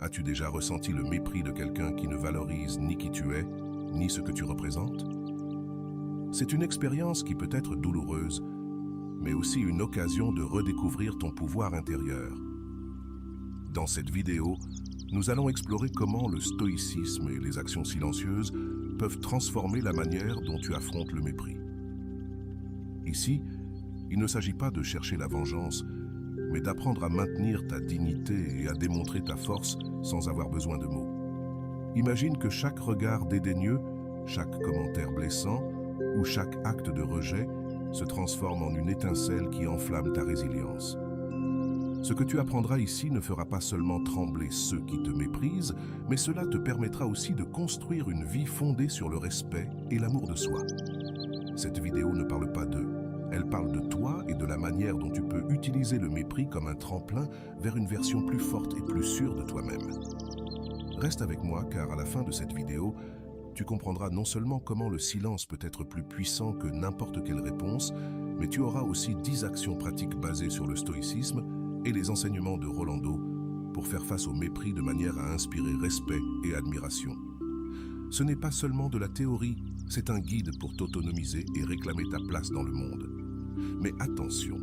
As-tu déjà ressenti le mépris de quelqu'un qui ne valorise ni qui tu es, ni ce que tu représentes? C'est une expérience qui peut être douloureuse, mais aussi une occasion de redécouvrir ton pouvoir intérieur. Dans cette vidéo, nous allons explorer comment le stoïcisme et les actions silencieuses peuvent transformer la manière dont tu affrontes le mépris. Ici, il ne s'agit pas de chercher la vengeance, mais d'apprendre à maintenir ta dignité et à démontrer ta force sans avoir besoin de mots. Imagine que chaque regard dédaigneux, chaque commentaire blessant ou chaque acte de rejet se transforme en une étincelle qui enflamme ta résilience. Ce que tu apprendras ici ne fera pas seulement trembler ceux qui te méprisent, mais cela te permettra aussi de construire une vie fondée sur le respect et l'amour de soi. Cette vidéo ne parle pas d'eux. Elle parle de toi et de la manière dont tu peux utiliser le mépris comme un tremplin vers une version plus forte et plus sûre de toi-même. Reste avec moi car à la fin de cette vidéo, tu comprendras non seulement comment le silence peut être plus puissant que n'importe quelle réponse, mais tu auras aussi 10 actions pratiques basées sur le stoïcisme et les enseignements de Rolando pour faire face au mépris de manière à inspirer respect et admiration. Ce n'est pas seulement de la théorie, c'est un guide pour t'autonomiser et réclamer ta place dans le monde. Mais attention,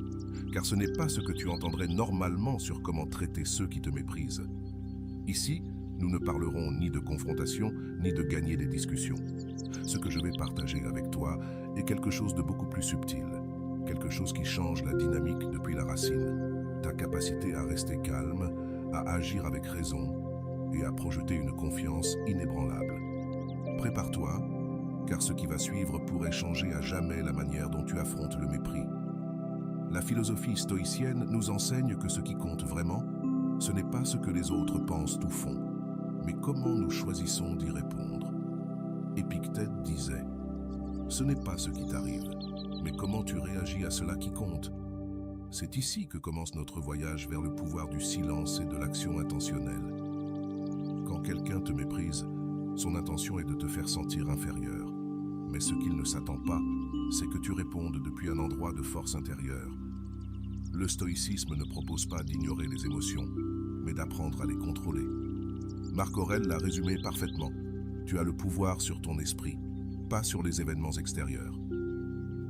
car ce n'est pas ce que tu entendrais normalement sur comment traiter ceux qui te méprisent. Ici, nous ne parlerons ni de confrontation, ni de gagner des discussions. Ce que je vais partager avec toi est quelque chose de beaucoup plus subtil, quelque chose qui change la dynamique depuis la racine, ta capacité à rester calme, à agir avec raison et à projeter une confiance inébranlable. Prépare-toi, car ce qui va suivre pourrait changer à jamais la manière dont tu affrontes le mépris. La philosophie stoïcienne nous enseigne que ce qui compte vraiment, ce n'est pas ce que les autres pensent ou font, mais comment nous choisissons d'y répondre. Épictète disait « Ce n'est pas ce qui t'arrive, mais comment tu réagis à cela qui compte. » C'est ici que commence notre voyage vers le pouvoir du silence et de l'action intentionnelle. Quand quelqu'un te méprise, son intention est de te faire sentir inférieur. Mais ce qu'il ne s'attend pas, c'est que tu répondes depuis un endroit de force intérieure. Le stoïcisme ne propose pas d'ignorer les émotions, mais d'apprendre à les contrôler. Marc Aurèle l'a résumé parfaitement. Tu as le pouvoir sur ton esprit, pas sur les événements extérieurs.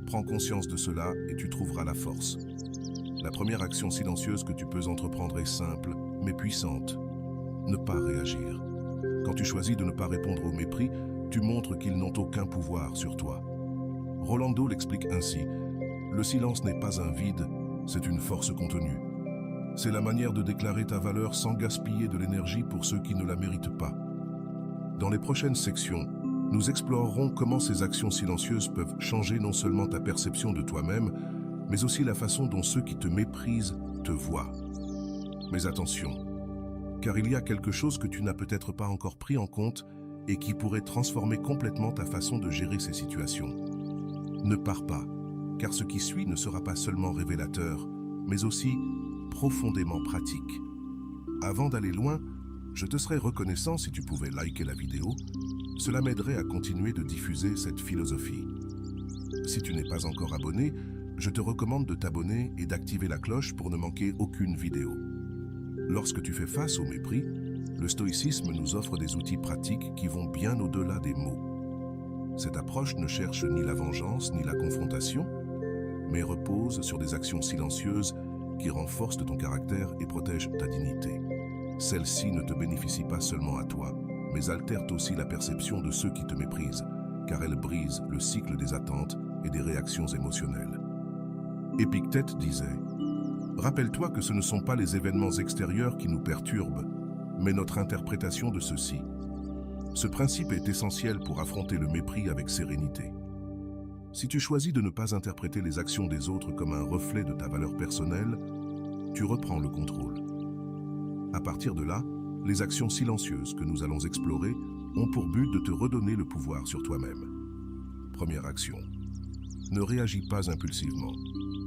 Prends conscience de cela et tu trouveras la force. La première action silencieuse que tu peux entreprendre est simple, mais puissante. Ne pas réagir. Quand tu choisis de ne pas répondre au mépris, tu montres qu'ils n'ont aucun pouvoir sur toi. Rolando l'explique ainsi. Le silence n'est pas un vide, c'est une force contenue. C'est la manière de déclarer ta valeur sans gaspiller de l'énergie pour ceux qui ne la méritent pas. Dans les prochaines sections, nous explorerons comment ces actions silencieuses peuvent changer non seulement ta perception de toi-même, mais aussi la façon dont ceux qui te méprisent te voient. Mais attention, car il y a quelque chose que tu n'as peut-être pas encore pris en compte et qui pourrait transformer complètement ta façon de gérer ces situations. Ne pars pas, car ce qui suit ne sera pas seulement révélateur, mais aussi profondément pratique. Avant d'aller loin, je te serais reconnaissant si tu pouvais liker la vidéo. Cela m'aiderait à continuer de diffuser cette philosophie. Si tu n'es pas encore abonné, je te recommande de t'abonner et d'activer la cloche pour ne manquer aucune vidéo. Lorsque tu fais face au mépris, le stoïcisme nous offre des outils pratiques qui vont bien au-delà des mots. Cette approche ne cherche ni la vengeance ni la confrontation, mais repose sur des actions silencieuses qui renforcent ton caractère et protègent ta dignité. Celles-ci ne te bénéficient pas seulement à toi, mais altèrent aussi la perception de ceux qui te méprisent, car elles brisent le cycle des attentes et des réactions émotionnelles. Épictète disait « Rappelle-toi que ce ne sont pas les événements extérieurs qui nous perturbent, mais notre interprétation de ceux-ci. Ce principe est essentiel pour affronter le mépris avec sérénité. Si tu choisis de ne pas interpréter les actions des autres comme un reflet de ta valeur personnelle, tu reprends le contrôle. À partir de là, les actions silencieuses que nous allons explorer ont pour but de te redonner le pouvoir sur toi-même. Première action. Ne réagis pas impulsivement.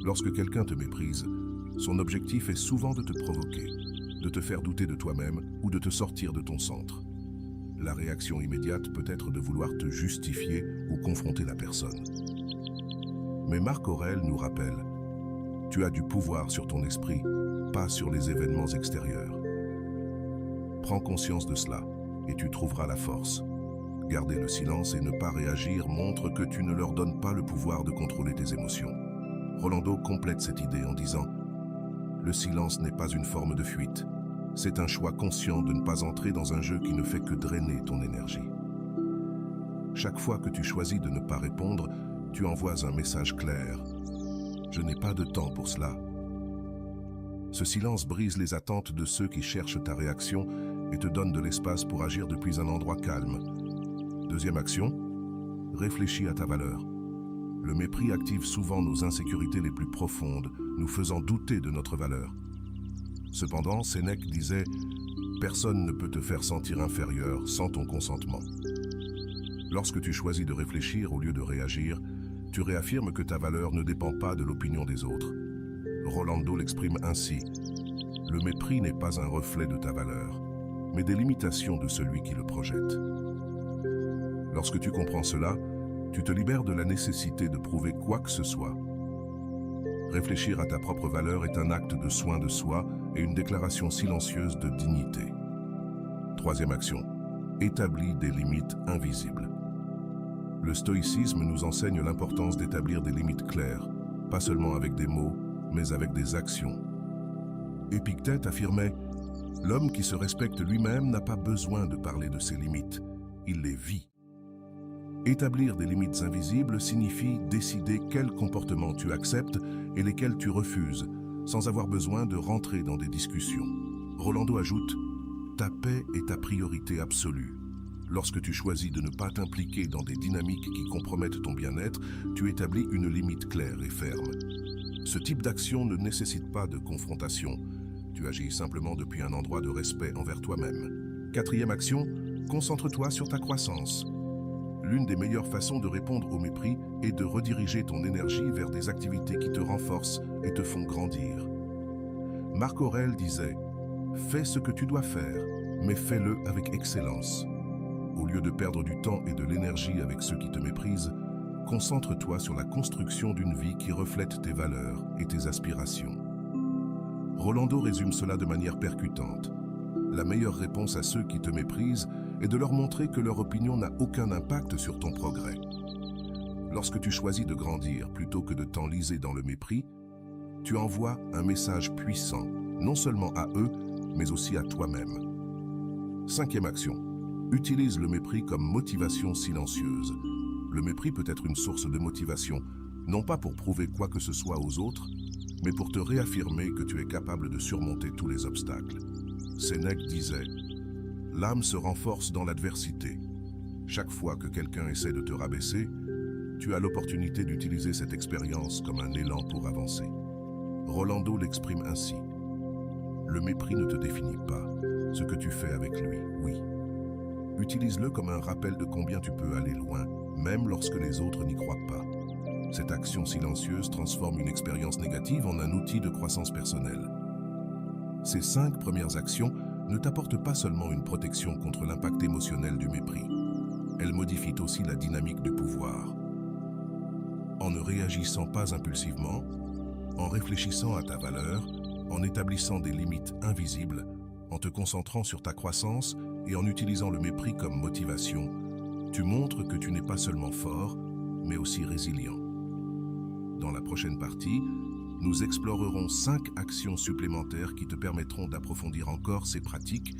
Lorsque quelqu'un te méprise, son objectif est souvent de te provoquer, de te faire douter de toi-même ou de te sortir de ton centre. La réaction immédiate peut être de vouloir te justifier ou confronter la personne. Mais Marc Aurèle nous rappelle, tu as du pouvoir sur ton esprit, pas sur les événements extérieurs. Prends conscience de cela et tu trouveras la force. Garder le silence et ne pas réagir montre que tu ne leur donnes pas le pouvoir de contrôler tes émotions. Rolando complète cette idée en disant « Le silence n'est pas une forme de fuite. C'est un choix conscient de ne pas entrer dans un jeu qui ne fait que drainer ton énergie. Chaque fois que tu choisis de ne pas répondre, tu envoies un message clair. Je n'ai pas de temps pour cela. Ce silence brise les attentes de ceux qui cherchent ta réaction et te donne de l'espace pour agir depuis un endroit calme. Deuxième action, réfléchis à ta valeur. Le mépris active souvent nos insécurités les plus profondes, nous faisant douter de notre valeur. Cependant, Sénèque disait « Personne ne peut te faire sentir inférieur sans ton consentement ». Lorsque tu choisis de réfléchir au lieu de réagir, tu réaffirmes que ta valeur ne dépend pas de l'opinion des autres. Rolando l'exprime ainsi « Le mépris n'est pas un reflet de ta valeur, mais des limitations de celui qui le projette. » Lorsque tu comprends cela, tu te libères de la nécessité de prouver quoi que ce soit. Réfléchir à ta propre valeur est un acte de soin de soi et une déclaration silencieuse de dignité. Troisième action, établis des limites invisibles. Le stoïcisme nous enseigne l'importance d'établir des limites claires, pas seulement avec des mots, mais avec des actions. Épictète affirmait « L'homme qui se respecte lui-même n'a pas besoin de parler de ses limites, il les vit. » Établir des limites invisibles signifie décider quels comportements tu acceptes et lesquels tu refuses, sans avoir besoin de rentrer dans des discussions. Rolando ajoute « Ta paix est ta priorité absolue. Lorsque tu choisis de ne pas t'impliquer dans des dynamiques qui compromettent ton bien-être, tu établis une limite claire et ferme. Ce type d'action ne nécessite pas de confrontation. Tu agis simplement depuis un endroit de respect envers toi-même. Quatrième action, concentre-toi sur ta croissance. L'une des meilleures façons de répondre au mépris est de rediriger ton énergie vers des activités qui te renforcent et te font grandir. Marc Aurèle disait « Fais ce que tu dois faire, mais fais-le avec excellence. » Au lieu de perdre du temps et de l'énergie avec ceux qui te méprisent, concentre-toi sur la construction d'une vie qui reflète tes valeurs et tes aspirations. Rolando résume cela de manière percutante. La meilleure réponse à ceux qui te méprisent est de leur montrer que leur opinion n'a aucun impact sur ton progrès. Lorsque tu choisis de grandir plutôt que de t'enliser dans le mépris, tu envoies un message puissant, non seulement à eux, mais aussi à toi-même. Cinquième action. Utilise le mépris comme motivation silencieuse. Le mépris peut être une source de motivation, non pas pour prouver quoi que ce soit aux autres, mais pour te réaffirmer que tu es capable de surmonter tous les obstacles. Sénèque disait « L'âme se renforce dans l'adversité. Chaque fois que quelqu'un essaie de te rabaisser, tu as l'opportunité d'utiliser cette expérience comme un élan pour avancer. » Rolando l'exprime ainsi. Le mépris ne te définit pas. Ce que tu fais avec lui, oui. Utilise-le comme un rappel de combien tu peux aller loin, même lorsque les autres n'y croient pas. Cette action silencieuse transforme une expérience négative en un outil de croissance personnelle. Ces 5 premières actions ne t'apportent pas seulement une protection contre l'impact émotionnel du mépris. Elles modifient aussi la dynamique du pouvoir. En ne réagissant pas impulsivement, en réfléchissant à ta valeur, en établissant des limites invisibles, en te concentrant sur ta croissance et en utilisant le mépris comme motivation, tu montres que tu n'es pas seulement fort, mais aussi résilient. Dans la prochaine partie, nous explorerons 5 actions supplémentaires qui te permettront d'approfondir encore ces pratiques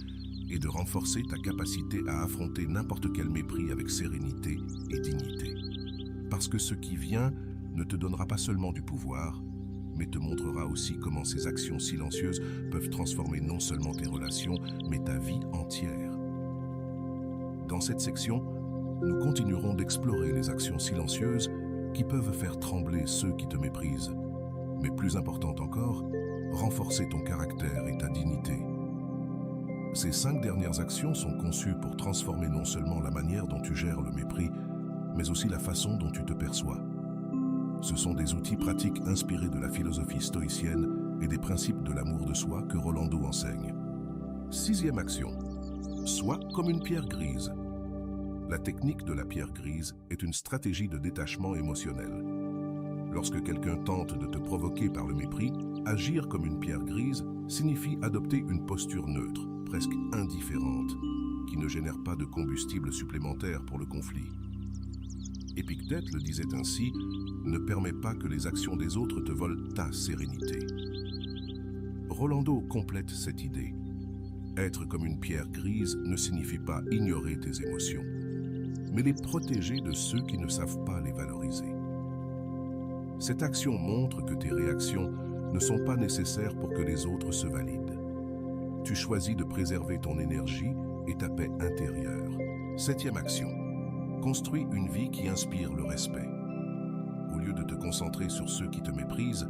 et de renforcer ta capacité à affronter n'importe quel mépris avec sérénité et dignité. Parce que ce qui vient ne te donnera pas seulement du pouvoir, mais te montrera aussi comment ces actions silencieuses peuvent transformer non seulement tes relations, mais ta vie entière. Dans cette section, nous continuerons d'explorer les actions silencieuses qui peuvent faire trembler ceux qui te méprisent. Mais plus important encore, renforcer ton caractère et ta dignité. Ces 5 dernières actions sont conçues pour transformer non seulement la manière dont tu gères le mépris, mais aussi la façon dont tu te perçois. Ce sont des outils pratiques inspirés de la philosophie stoïcienne et des principes de l'amour de soi que Rolando enseigne. 6e action. Sois comme une pierre grise. La technique de la pierre grise est une stratégie de détachement émotionnel. Lorsque quelqu'un tente de te provoquer par le mépris, agir comme une pierre grise signifie adopter une posture neutre, presque indifférente, qui ne génère pas de combustible supplémentaire pour le conflit. Épictète le disait ainsi, ne permets pas que les actions des autres te volent ta sérénité. Rolando complète cette idée. Être comme une pierre grise ne signifie pas ignorer tes émotions, mais les protéger de ceux qui ne savent pas les valoriser. Cette action montre que tes réactions ne sont pas nécessaires pour que les autres se valident. Tu choisis de préserver ton énergie et ta paix intérieure. 7e action. Construis une vie qui inspire le respect. Au lieu de te concentrer sur ceux qui te méprisent,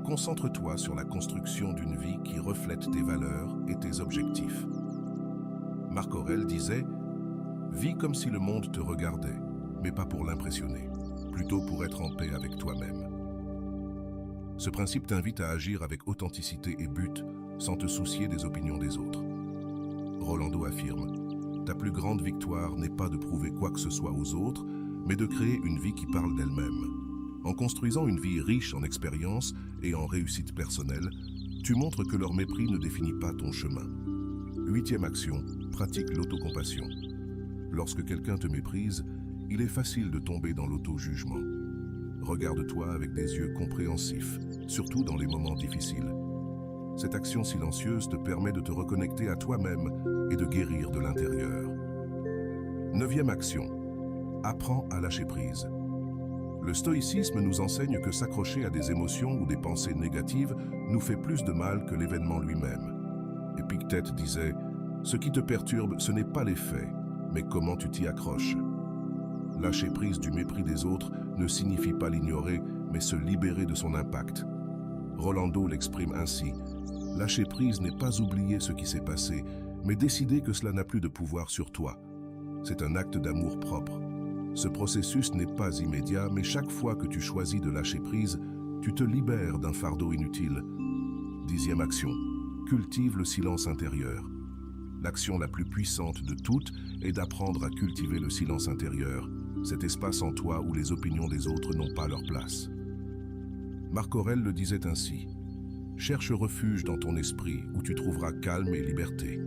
concentre-toi sur la construction d'une vie qui reflète tes valeurs et tes objectifs. Marc Aurèle disait « Vis comme si le monde te regardait, mais pas pour l'impressionner, plutôt pour être en paix avec toi-même. » Ce principe t'invite à agir avec authenticité et but, sans te soucier des opinions des autres. Rolando affirme « Ta plus grande victoire n'est pas de prouver quoi que ce soit aux autres, mais de créer une vie qui parle d'elle-même. En construisant une vie riche en expériences et en réussite personnelle, tu montres que leur mépris ne définit pas ton chemin. 8e action, pratique l'autocompassion. Lorsque quelqu'un te méprise, il est facile de tomber dans l'auto-jugement. Regarde-toi avec des yeux compréhensifs, surtout dans les moments difficiles. Cette action silencieuse te permet de te reconnecter à toi-même et de guérir de l'intérieur. 9e action, apprends à lâcher prise. Le stoïcisme nous enseigne que s'accrocher à des émotions ou des pensées négatives nous fait plus de mal que l'événement lui-même. Épictète disait « Ce qui te perturbe, ce n'est pas les faits, mais comment tu t'y accroches. » Lâcher prise du mépris des autres ne signifie pas l'ignorer, mais se libérer de son impact. Rolando l'exprime ainsi « Lâcher prise n'est pas oublier ce qui s'est passé, mais décider que cela n'a plus de pouvoir sur toi. C'est un acte d'amour propre. Ce processus n'est pas immédiat, mais chaque fois que tu choisis de lâcher prise, tu te libères d'un fardeau inutile. 10e action, cultive le silence intérieur. L'action la plus puissante de toutes est d'apprendre à cultiver le silence intérieur, cet espace en toi où les opinions des autres n'ont pas leur place. Marc Aurèle le disait ainsi, « Cherche refuge dans ton esprit où tu trouveras calme et liberté. »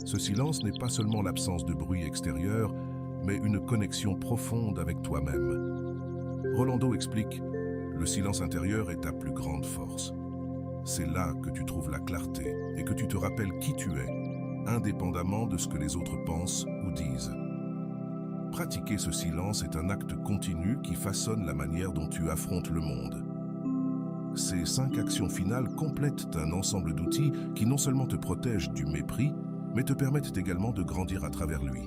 Ce silence n'est pas seulement l'absence de bruit extérieur, mais une connexion profonde avec toi-même. Rolando explique, « Le silence intérieur est ta plus grande force. C'est là que tu trouves la clarté et que tu te rappelles qui tu es, indépendamment de ce que les autres pensent ou disent. » Pratiquer ce silence est un acte continu qui façonne la manière dont tu affrontes le monde. Ces 5 actions finales complètent un ensemble d'outils qui non seulement te protègent du mépris, mais te permettent également de grandir à travers lui.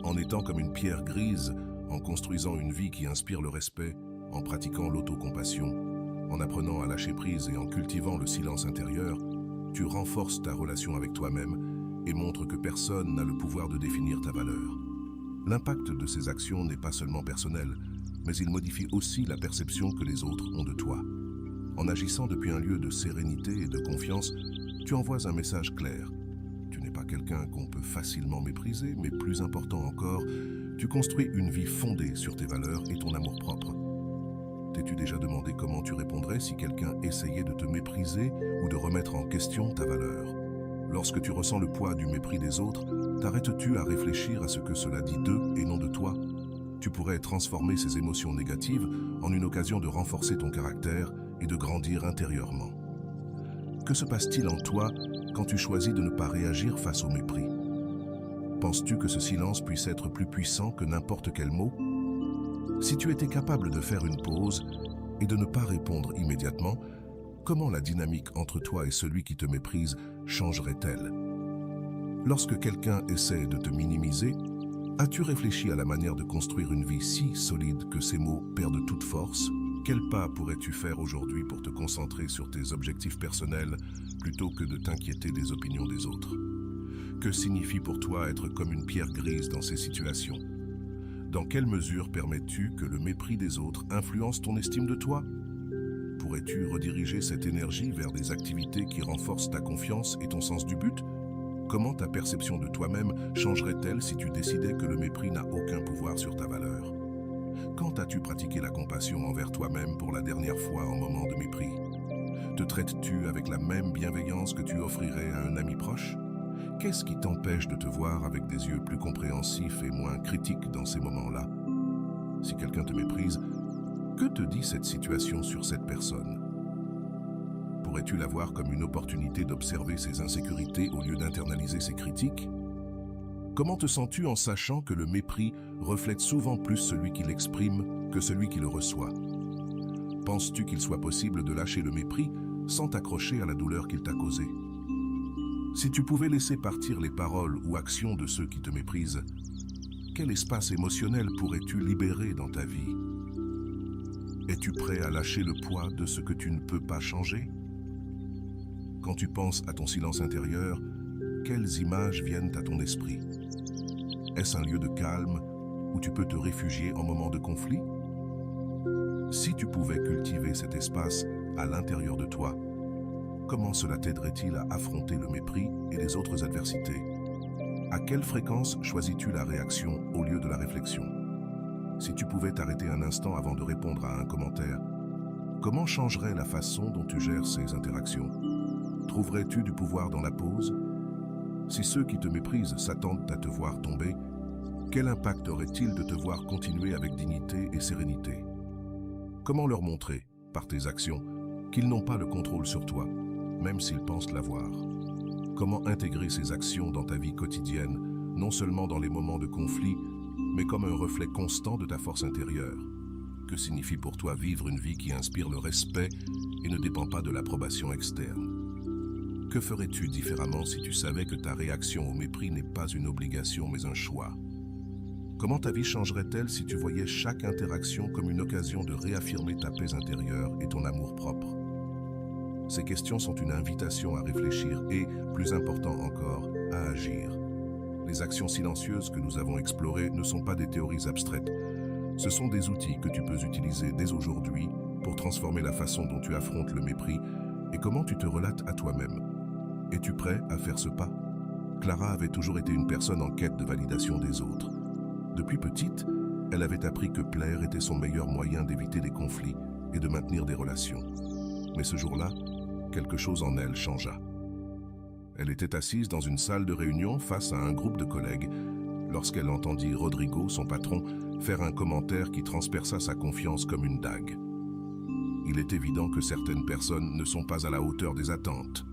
En étant comme une pierre grise, en construisant une vie qui inspire le respect, en pratiquant l'autocompassion, en apprenant à lâcher prise et en cultivant le silence intérieur, tu renforces ta relation avec toi-même et montres que personne n'a le pouvoir de définir ta valeur. L'impact de ces actions n'est pas seulement personnel, mais il modifie aussi la perception que les autres ont de toi. En agissant depuis un lieu de sérénité et de confiance, tu envoies un message clair. Tu n'es pas quelqu'un qu'on peut facilement mépriser, mais plus important encore, tu construis une vie fondée sur tes valeurs et ton amour-propre. T'es-tu déjà demandé comment tu répondrais si quelqu'un essayait de te mépriser ou de remettre en question ta valeur? Lorsque tu ressens le poids du mépris des autres, t'arrêtes-tu à réfléchir à ce que cela dit d'eux et non de toi? Tu pourrais transformer ces émotions négatives en une occasion de renforcer ton caractère et de grandir intérieurement. Que se passe-t-il en toi quand tu choisis de ne pas réagir face au mépris? Penses-tu que ce silence puisse être plus puissant que n'importe quel mot? Si tu étais capable de faire une pause et de ne pas répondre immédiatement, comment la dynamique entre toi et celui qui te méprise changerait-elle? Lorsque quelqu'un essaie de te minimiser, as-tu réfléchi à la manière de construire une vie si solide que ces mots perdent toute force? Quel pas pourrais-tu faire aujourd'hui pour te concentrer sur tes objectifs personnels plutôt que de t'inquiéter des opinions des autres? Que signifie pour toi être comme une pierre grise dans ces situations? Dans quelle mesure permets-tu que le mépris des autres influence ton estime de toi? Pourrais-tu rediriger cette énergie vers des activités qui renforcent ta confiance et ton sens du but? Comment ta perception de toi-même changerait-elle si tu décidais que le mépris n'a aucun pouvoir sur ta valeur? Quand as-tu pratiqué la compassion envers toi-même pour la dernière fois en moment de mépris? Te traites-tu avec la même bienveillance que tu offrirais à un ami proche? Qu'est-ce qui t'empêche de te voir avec des yeux plus compréhensifs et moins critiques dans ces moments-là? Si quelqu'un te méprise, que te dit cette situation sur cette personne? Pourrais-tu la voir comme une opportunité d'observer ses insécurités au lieu d'internaliser ses critiques? Comment te sens-tu en sachant que le mépris reflète souvent plus celui qui l'exprime que celui qui le reçoit? Penses-tu qu'il soit possible de lâcher le mépris sans t'accrocher à la douleur qu'il t'a causée? Si tu pouvais laisser partir les paroles ou actions de ceux qui te méprisent, quel espace émotionnel pourrais-tu libérer dans ta vie? Es-tu prêt à lâcher le poids de ce que tu ne peux pas changer? Quand tu penses à ton silence intérieur, quelles images viennent à ton esprit? Est-ce un lieu de calme où tu peux te réfugier en moment de conflit? Si tu pouvais cultiver cet espace à l'intérieur de toi, comment cela t'aiderait-il à affronter le mépris et les autres adversités? À quelle fréquence choisis-tu la réaction au lieu de la réflexion? Si tu pouvais t'arrêter un instant avant de répondre à un commentaire, comment changerait la façon dont tu gères ces interactions? Trouverais-tu du pouvoir dans la pause? Si ceux qui te méprisent s'attendent à te voir tomber, quel impact aurait-il de te voir continuer avec dignité et sérénité? Comment leur montrer, par tes actions, qu'ils n'ont pas le contrôle sur toi, même s'ils pensent l'avoir? Comment intégrer ces actions dans ta vie quotidienne, non seulement dans les moments de conflit, mais comme un reflet constant de ta force intérieure? Que signifie pour toi vivre une vie qui inspire le respect et ne dépend pas de l'approbation externe? Que ferais-tu différemment si tu savais que ta réaction au mépris n'est pas une obligation mais un choix? Comment ta vie changerait-elle si tu voyais chaque interaction comme une occasion de réaffirmer ta paix intérieure et ton amour-propre? Ces questions sont une invitation à réfléchir et, plus important encore, à agir. Les actions silencieuses que nous avons explorées ne sont pas des théories abstraites. Ce sont des outils que tu peux utiliser dès aujourd'hui pour transformer la façon dont tu affrontes le mépris et comment tu te relates à toi-même. Es-tu prêt à faire ce pas? Clara avait toujours été une personne en quête de validation des autres. Depuis petite, elle avait appris que plaire était son meilleur moyen d'éviter les conflits et de maintenir des relations. Mais ce jour-là, quelque chose en elle changea. Elle était assise dans une salle de réunion face à un groupe de collègues lorsqu'elle entendit Rodrigo, son patron, faire un commentaire qui transperça sa confiance comme une dague. Il est évident que certaines personnes ne sont pas à la hauteur des attentes.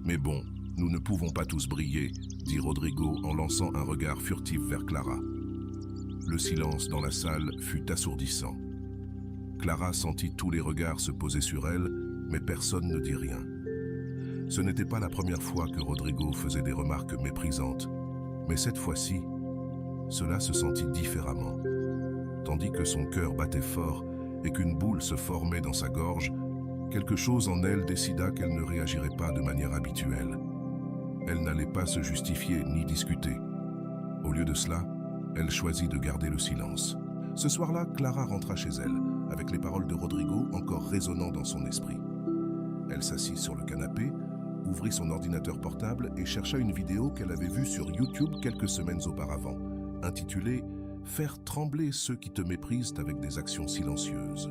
Mais bon, nous ne pouvons pas tous briller, dit Rodrigo en lançant un regard furtif vers Clara. Le silence dans la salle fut assourdissant. Clara sentit tous les regards se poser sur elle, mais personne ne dit rien. Ce n'était pas la première fois que Rodrigo faisait des remarques méprisantes, mais cette fois-ci, cela se sentit différemment. Tandis que son cœur battait fort et qu'une boule se formait dans sa gorge, quelque chose en elle décida qu'elle ne réagirait pas de manière habituelle. Elle n'allait pas se justifier ni discuter. Au lieu de cela, elle choisit de garder le silence. Ce soir-là, Clara rentra chez elle, avec les paroles de Rodrigo encore résonnant dans son esprit. Elle s'assit sur le canapé, ouvrit son ordinateur portable et chercha une vidéo qu'elle avait vue sur YouTube quelques semaines auparavant, intitulée « Faire trembler ceux qui te méprisent avec des actions silencieuses ».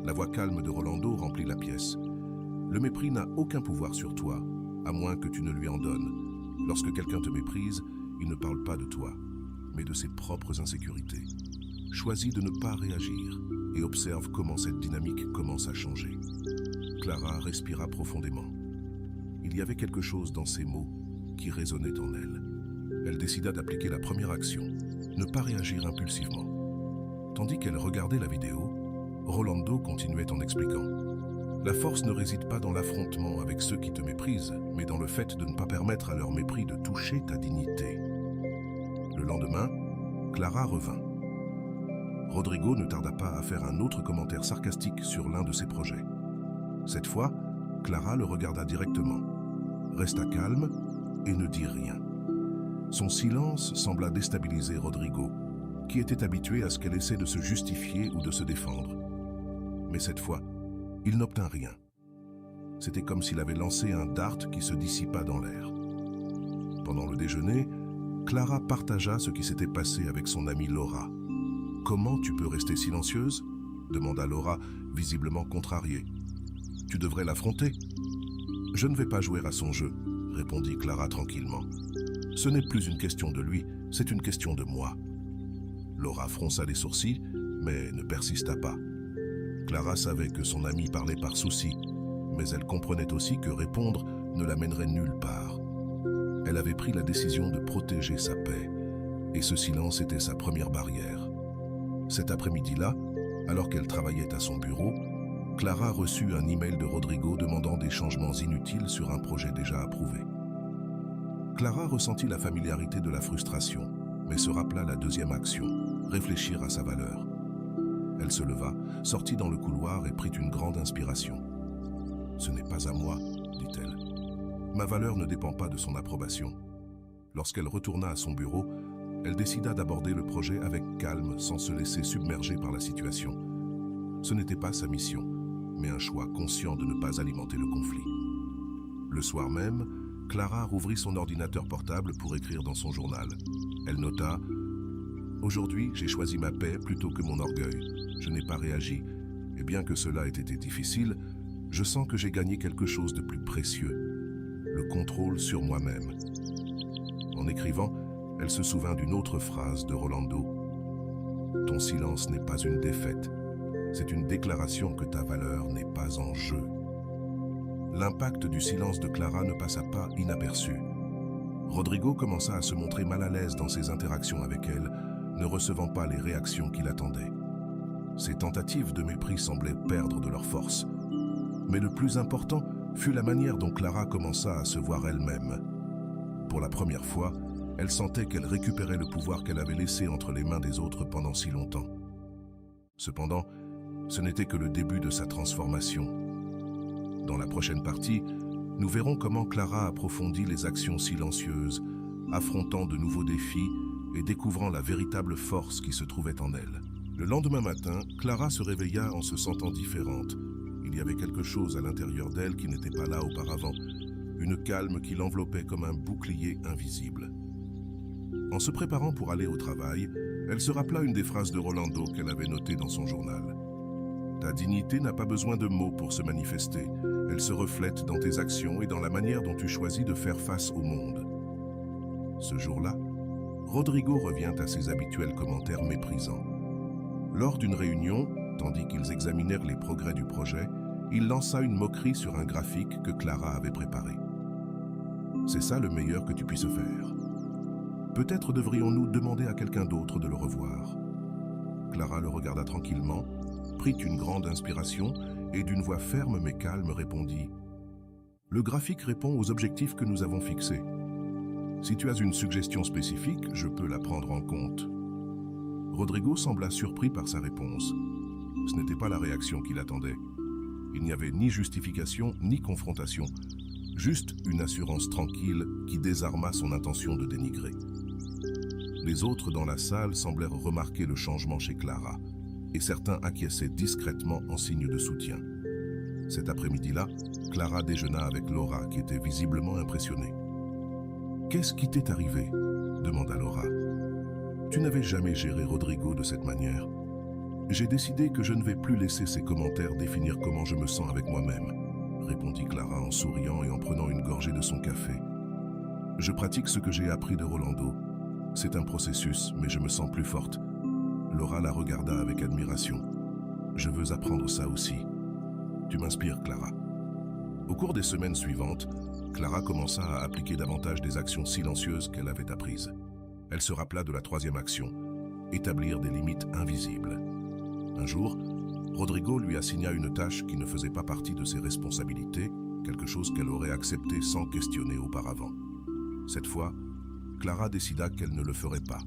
La voix calme de Rolando remplit la pièce. Le mépris n'a aucun pouvoir sur toi, à moins que tu ne lui en donnes. Lorsque quelqu'un te méprise, il ne parle pas de toi, mais de ses propres insécurités. Choisis de ne pas réagir et observe comment cette dynamique commence à changer. Clara respira profondément. Il y avait quelque chose dans ces mots qui résonnait en elle. Elle décida d'appliquer la première action, ne pas réagir impulsivement. Tandis qu'elle regardait la vidéo, Rolando continuait en expliquant. La force ne réside pas dans l'affrontement avec ceux qui te méprisent, mais dans le fait de ne pas permettre à leur mépris de toucher ta dignité. Le lendemain, Clara revint. Rodrigo ne tarda pas à faire un autre commentaire sarcastique sur l'un de ses projets. Cette fois, Clara le regarda directement, resta calme et ne dit rien. Son silence sembla déstabiliser Rodrigo, qui était habitué à ce qu'elle essaie de se justifier ou de se défendre. Mais cette fois, il n'obtint rien. C'était comme s'il avait lancé un dart qui se dissipa dans l'air. Pendant le déjeuner, Clara partagea ce qui s'était passé avec son amie Laura. « Comment tu peux rester silencieuse ?» demanda Laura, visiblement contrariée. « Tu devrais l'affronter. » « Je ne vais pas jouer à son jeu. répondit Clara tranquillement. Ce n'est plus une question de lui, c'est une question de moi. Laura fronça les sourcils, mais ne persista pas. Clara savait que son amie parlait par souci, mais elle comprenait aussi que répondre ne la mènerait nulle part. Elle avait pris la décision de protéger sa paix, et ce silence était sa première barrière. Cet après-midi-là, alors qu'elle travaillait à son bureau, Clara reçut un email de Rodrigo demandant des changements inutiles sur un projet déjà approuvé. Clara ressentit la familiarité de la frustration, mais se rappela la deuxième action, réfléchir à sa valeur. Elle se leva, sortit dans le couloir et prit une grande inspiration. « Ce n'est pas à moi, dit-elle. Ma valeur ne dépend pas de son approbation. » Lorsqu'elle retourna à son bureau, elle décida d'aborder le projet avec calme sans se laisser submerger par la situation. Ce n'était pas sa mission, mais un choix conscient de ne pas alimenter le conflit. Le soir même, Clara rouvrit son ordinateur portable pour écrire dans son journal. Elle nota « Aujourd'hui, j'ai choisi ma paix plutôt que mon orgueil. Je n'ai pas réagi, et bien que cela ait été difficile, je sens que j'ai gagné quelque chose de plus précieux, le contrôle sur moi-même. » En écrivant, elle se souvint d'une autre phrase de Rolando. « Ton silence n'est pas une défaite, c'est une déclaration que ta valeur n'est pas en jeu. » L'impact du silence de Clara ne passa pas inaperçu. Rodrigo commença à se montrer mal à l'aise dans ses interactions avec elle, ne recevant pas les réactions qu'il attendait. Ses tentatives de mépris semblaient perdre de leur force. Mais le plus important fut la manière dont Clara commença à se voir elle-même. Pour la première fois, elle sentait qu'elle récupérait le pouvoir qu'elle avait laissé entre les mains des autres pendant si longtemps. Cependant, ce n'était que le début de sa transformation. Dans la prochaine partie, nous verrons comment Clara approfondit les actions silencieuses, affrontant de nouveaux défis et découvrant la véritable force qui se trouvait en elle. Le lendemain matin, Clara se réveilla en se sentant différente. Il y avait quelque chose à l'intérieur d'elle qui n'était pas là auparavant, une calme qui l'enveloppait comme un bouclier invisible. En se préparant pour aller au travail, elle se rappela une des phrases de Rolando qu'elle avait notées dans son journal. « Ta dignité n'a pas besoin de mots pour se manifester. Elle se reflète dans tes actions et dans la manière dont tu choisis de faire face au monde. » Ce jour-là, Rodrigo revient à ses habituels commentaires méprisants. Lors d'une réunion, tandis qu'ils examinèrent les progrès du projet, il lança une moquerie sur un graphique que Clara avait préparé. « C'est ça le meilleur que tu puisses faire. Peut-être devrions-nous demander à quelqu'un d'autre de le revoir. » Clara le regarda tranquillement, prit une grande inspiration et d'une voix ferme mais calme répondit « Le graphique répond aux objectifs que nous avons fixés. Si tu as une suggestion spécifique, je peux la prendre en compte. » Rodrigo sembla surpris par sa réponse. Ce n'était pas la réaction qu'il attendait. Il n'y avait ni justification ni confrontation, juste une assurance tranquille qui désarma son intention de dénigrer. Les autres dans la salle semblèrent remarquer le changement chez Clara, et certains acquiesçaient discrètement en signe de soutien. Cet après-midi-là, Clara déjeuna avec Laura, qui était visiblement impressionnée. « Qu'est-ce qui t'est arrivé ?» demanda Laura. « Tu n'avais jamais géré Rodrigo de cette manière. J'ai décidé que je ne vais plus laisser ses commentaires définir comment je me sens avec moi-même, » répondit Clara en souriant et en prenant une gorgée de son café. « Je pratique ce que j'ai appris de Rolando. C'est un processus, mais je me sens plus forte. » Laura la regarda avec admiration. « Je veux apprendre ça aussi. Tu m'inspires, Clara. » Au cours des semaines suivantes, Clara commença à appliquer davantage des actions silencieuses qu'elle avait apprises. Elle se rappela de la troisième action, établir des limites invisibles. Un jour, Rodrigo lui assigna une tâche qui ne faisait pas partie de ses responsabilités, quelque chose qu'elle aurait accepté sans questionner auparavant. Cette fois, Clara décida qu'elle ne le ferait pas.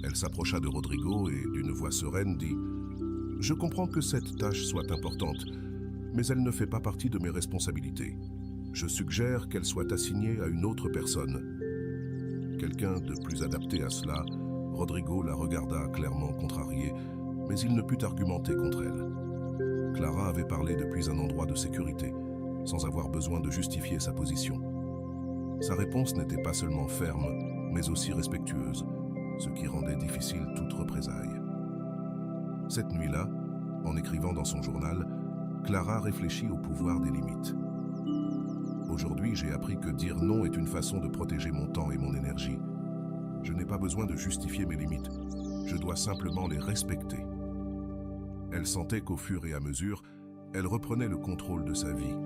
Elle s'approcha de Rodrigo et, d'une voix sereine, dit « Je comprends que cette tâche soit importante, mais elle ne fait pas partie de mes responsabilités. Je suggère qu'elle soit assignée à une autre personne. » Quelqu'un de plus adapté à cela, Rodrigo la regarda clairement contrarié, mais il ne put argumenter contre elle. Clara avait parlé depuis un endroit de sécurité, sans avoir besoin de justifier sa position. Sa réponse n'était pas seulement ferme, mais aussi respectueuse, ce qui rendait difficile toute représaille. Cette nuit-là, en écrivant dans son journal, Clara réfléchit au pouvoir des limites. Aujourd'hui, j'ai appris que dire non est une façon de protéger mon temps et mon énergie. Je n'ai pas besoin de justifier mes limites. Je dois simplement les respecter. Elle sentait qu'au fur et à mesure, elle reprenait le contrôle de sa vie.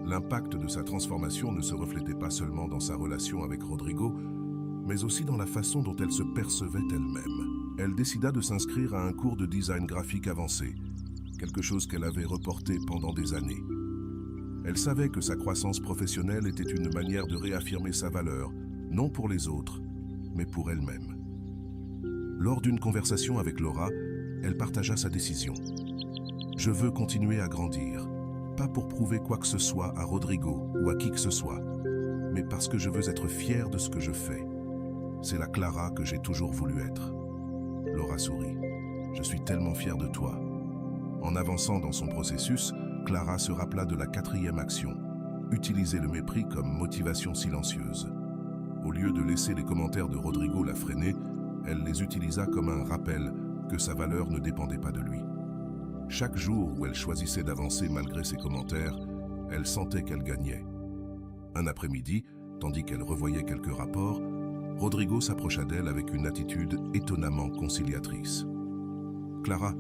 L'impact de sa transformation ne se reflétait pas seulement dans sa relation avec Rodrigo, mais aussi dans la façon dont elle se percevait elle-même. Elle décida de s'inscrire à un cours de design graphique avancé, quelque chose qu'elle avait reporté pendant des années. Elle savait que sa croissance professionnelle était une manière de réaffirmer sa valeur, non pour les autres, mais pour elle-même. Lors d'une conversation avec Laura, elle partagea sa décision. « Je veux continuer à grandir, pas pour prouver quoi que ce soit à Rodrigo ou à qui que ce soit, mais parce que je veux être fière de ce que je fais. C'est la Clara que j'ai toujours voulu être. » Laura sourit. « Je suis tellement fière de toi. » En avançant dans son processus, Clara se rappela de la 4e action, utiliser le mépris comme motivation silencieuse. Au lieu de laisser les commentaires de Rodrigo la freiner, elle les utilisa comme un rappel que sa valeur ne dépendait pas de lui. Chaque jour où elle choisissait d'avancer malgré ses commentaires, elle sentait qu'elle gagnait. Un après-midi, tandis qu'elle revoyait quelques rapports, Rodrigo s'approcha d'elle avec une attitude étonnamment conciliatrice. « Clara,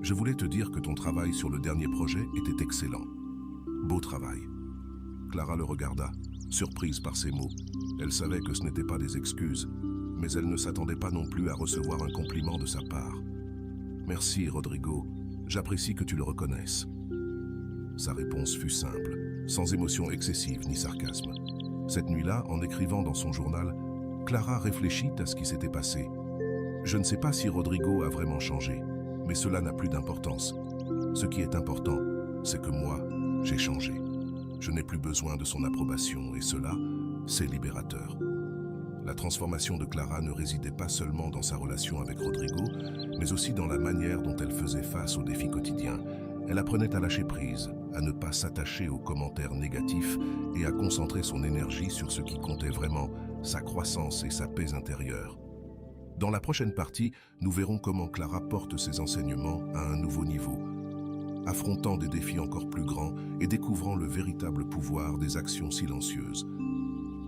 je voulais te dire que ton travail sur le dernier projet était excellent. Beau travail. » Clara le regarda, surprise par ces mots. Elle savait que ce n'étaient pas des excuses, mais elle ne s'attendait pas non plus à recevoir un compliment de sa part. « Merci, Rodrigo. J'apprécie que tu le reconnaisses. » Sa réponse fut simple, sans émotion excessive ni sarcasme. Cette nuit-là, en écrivant dans son journal, Clara réfléchit à ce qui s'était passé. « Je ne sais pas si Rodrigo a vraiment changé, mais cela n'a plus d'importance. Ce qui est important, c'est que moi, j'ai changé. Je n'ai plus besoin de son approbation et cela, c'est libérateur. » La transformation de Clara ne résidait pas seulement dans sa relation avec Rodrigo, mais aussi dans la manière dont elle faisait face aux défis quotidiens. Elle apprenait à lâcher prise, à ne pas s'attacher aux commentaires négatifs et à concentrer son énergie sur ce qui comptait vraiment, sa croissance et sa paix intérieure. Dans la prochaine partie, nous verrons comment Clara porte ses enseignements à un nouveau niveau, affrontant des défis encore plus grands et découvrant le véritable pouvoir des actions silencieuses.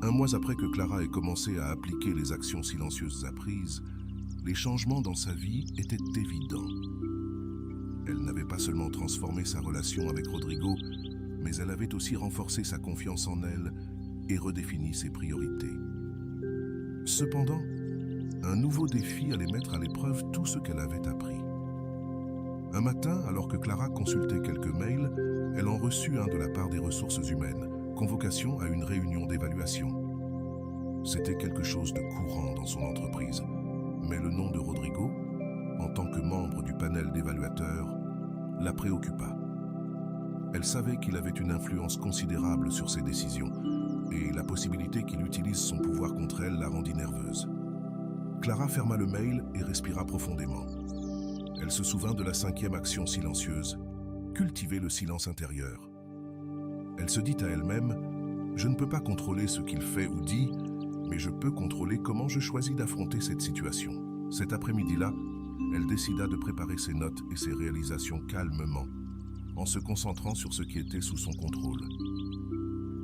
Un mois après que Clara ait commencé à appliquer les actions silencieuses apprises, les changements dans sa vie étaient évidents. Elle n'avait pas seulement transformé sa relation avec Rodrigo, mais elle avait aussi renforcé sa confiance en elle et redéfini ses priorités. Cependant, un nouveau défi allait mettre à l'épreuve tout ce qu'elle avait appris. Un matin, alors que Clara consultait quelques mails, elle en reçut un de la part des ressources humaines, convocation à une réunion d'évaluation. C'était quelque chose de courant dans son entreprise, mais le nom de Rodrigo, en tant que membre du panel d'évaluateurs, la préoccupa. Elle savait qu'il avait une influence considérable sur ses décisions, et la possibilité qu'il utilise son pouvoir contre elle la rendit nerveuse. Clara ferma le mail et respira profondément. Elle se souvint de la 5e action silencieuse, cultiver le silence intérieur. Elle se dit à elle-même, « Je ne peux pas contrôler ce qu'il fait ou dit, mais je peux contrôler comment je choisis d'affronter cette situation. » Cet après-midi-là, elle décida de préparer ses notes et ses réalisations calmement, en se concentrant sur ce qui était sous son contrôle.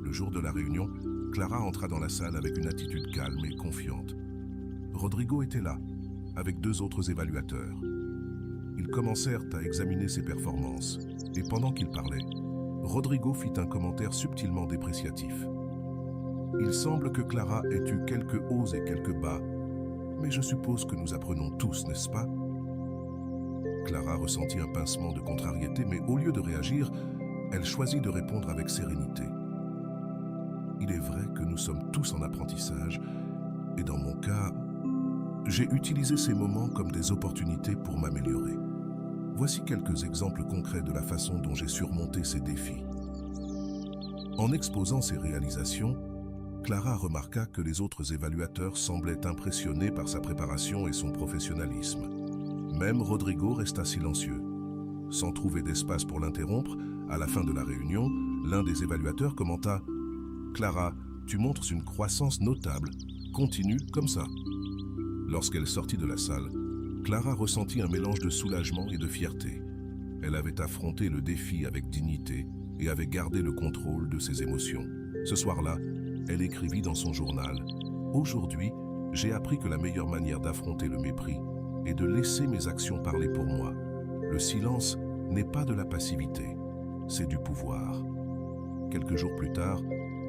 Le jour de la réunion, Clara entra dans la salle avec une attitude calme et confiante. Rodrigo était là, avec 2 autres évaluateurs. Ils commencèrent à examiner ses performances, et pendant qu'ils parlaient, Rodrigo fit un commentaire subtilement dépréciatif. Il semble que Clara ait eu quelques hauts et quelques bas, mais je suppose que nous apprenons tous, n'est-ce pas? Clara ressentit un pincement de contrariété, mais au lieu de réagir, elle choisit de répondre avec sérénité. Il est vrai que nous sommes tous en apprentissage, et dans mon cas, j'ai utilisé ces moments comme des opportunités pour m'améliorer. Voici quelques exemples concrets de la façon dont j'ai surmonté ces défis. En exposant ses réalisations, Clara remarqua que les autres évaluateurs semblaient impressionnés par sa préparation et son professionnalisme. Même Rodrigo resta silencieux. Sans trouver d'espace pour l'interrompre, à la fin de la réunion, l'un des évaluateurs commenta « Clara, tu montres une croissance notable. Continue comme ça. » Lorsqu'elle sortit de la salle, Clara ressentit un mélange de soulagement et de fierté. Elle avait affronté le défi avec dignité et avait gardé le contrôle de ses émotions. Ce soir-là, elle écrivit dans son journal « Aujourd'hui, j'ai appris que la meilleure manière d'affronter le mépris est de laisser mes actions parler pour moi. Le silence n'est pas de la passivité, c'est du pouvoir. » Quelques jours plus tard,